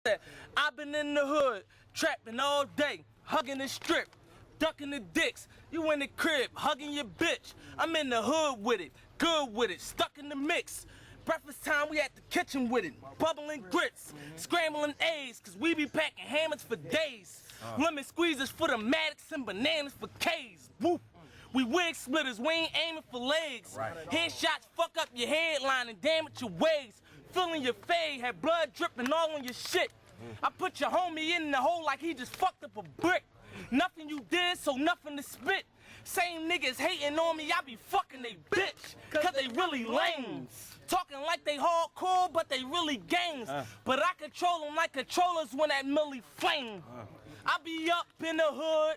that. I've been in the hood, trapping all day, hugging the strip, ducking the dicks. You in the crib, hugging your bitch. I'm in the hood with it, good with it, stuck in the mix. Breakfast time, we at the kitchen with it, bubbling grits, scrambling A's, cause we be packing hammers for days. Lemon squeezers for the Maddox and bananas for K's. Woo. We wig splitters, we ain't aiming for legs. Headshots fuck up your headline and damage your waves. Feeling your fade, had blood dripping all on your shit. I put your homie in the hole like he just fucked up a brick. Nothing you did, so nothing to spit. Same niggas hating on me, I be fucking they bitch, cause they really lames. Talking like they hardcore, but they really gangs. But I control them like controllers when that milli flame. I be up in the hood,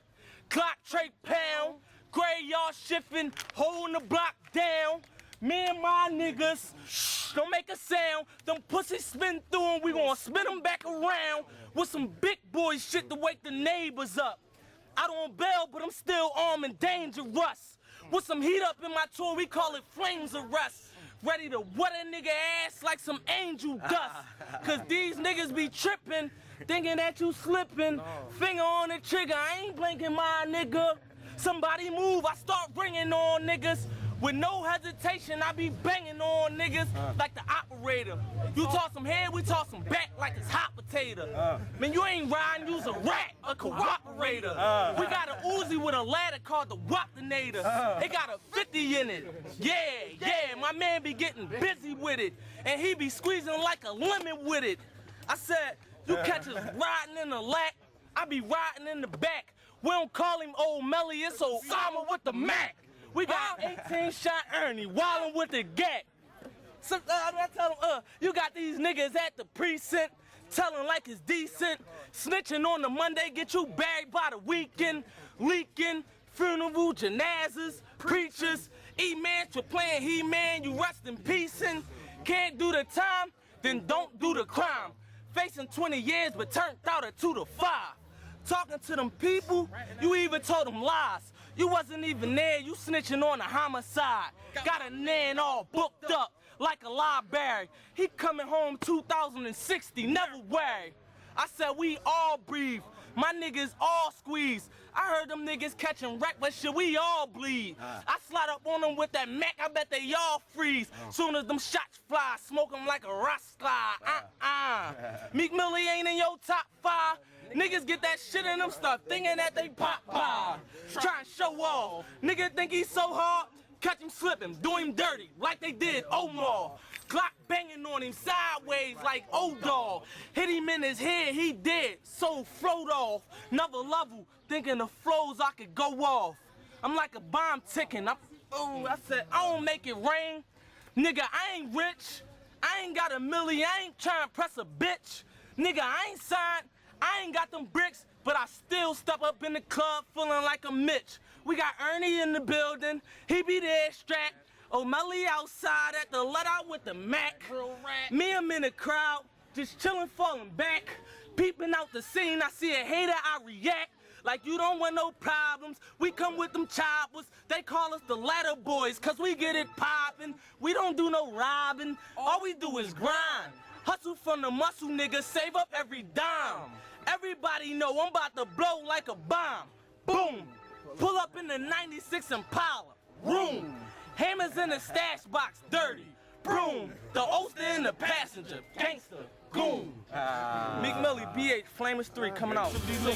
clock trade pound, graveyard shifting, holding the block down. Me and my niggas, shh, don't make a sound. Them pussies spin through and we gon' spin them back around with some big boy shit to wake the neighbors up. I don't bail, but I'm still armed and dangerous. With some heat up in my tour, we call it flames arrest. Ready to wet a nigga ass like some angel dust. Cause these niggas be tripping, thinking that you slipping. Finger on the trigger, I ain't blinking my nigga. Somebody move, I start bringing on niggas. With no hesitation, I be banging on niggas like the operator. You toss some head, we toss some back like it's hot potato. Man, you ain't riding, you's a rat, a cooperator. We got a Uzi with a ladder called the Waptonator. It got a 50 in it. Yeah, my man be getting busy with it. And he be squeezing like a lemon with it. I said, you catch us riding in the lack, I be riding in the back. We don't call him Old Melly, it's Osama with the Mac. We got 18-shot Ernie, wildin' with the gat. So, I tell him, you got these niggas at the precinct, telling like it's decent. Snitching on the Monday, get you buried by the weekend. Leaking, funeral, janazas, preachers. E-man for playing He-Man, you rest in peace. And can't do the time, then don't do the crime. Facing 20 years, but turned out a 2 to 5. Talking to them people, you even told them lies. You wasn't even there, you snitching on a homicide. Got a man all booked up like a library. He coming home 2060, never worry. I said we all breathe, my niggas all squeeze. I heard them niggas catching wreck, but shit, we all bleed. I slide up on them with that Mac, I bet they all freeze. Soon as them shots fly, smoke them like a rock slide. Meek Millie ain't in your top 5. Niggas get that shit in them stuff, thinking that they pop. Trying to show off. Nigga think he's so hard, catch him slipping, do him dirty, like they did Omar. Glock banging on him sideways like O-Dog. Hit him in his head, he dead, so float off. Another level, thinking the flows I could go off. I'm like a bomb ticking, I said, I don't make it rain. Nigga, I ain't rich, I ain't got a milli, I ain't trying to press a bitch. Nigga, I ain't signed, I ain't got them bricks, but I still step up in the club feeling like a Mitch. We got Ernie in the building, he be there strapped. O'Malley outside at the let out with the Mac. Me, I'm in the crowd, just chillin', falling back. Peeping out the scene, I see a hater, I react. Like you don't want no problems, we come with them choppers. They call us the ladder boys, cause we get it poppin'. We don't do no robbing, all we do is grind. Hustle from the muscle, nigga, save up every dime. Everybody know I'm about to blow like a bomb. Boom, pull up in the 96 Impala. Room, hammers in the stash box, dirty. Broom, the Ulster in the passenger, gangster, goon. Meek Millie, BH, Flamers 3 coming out.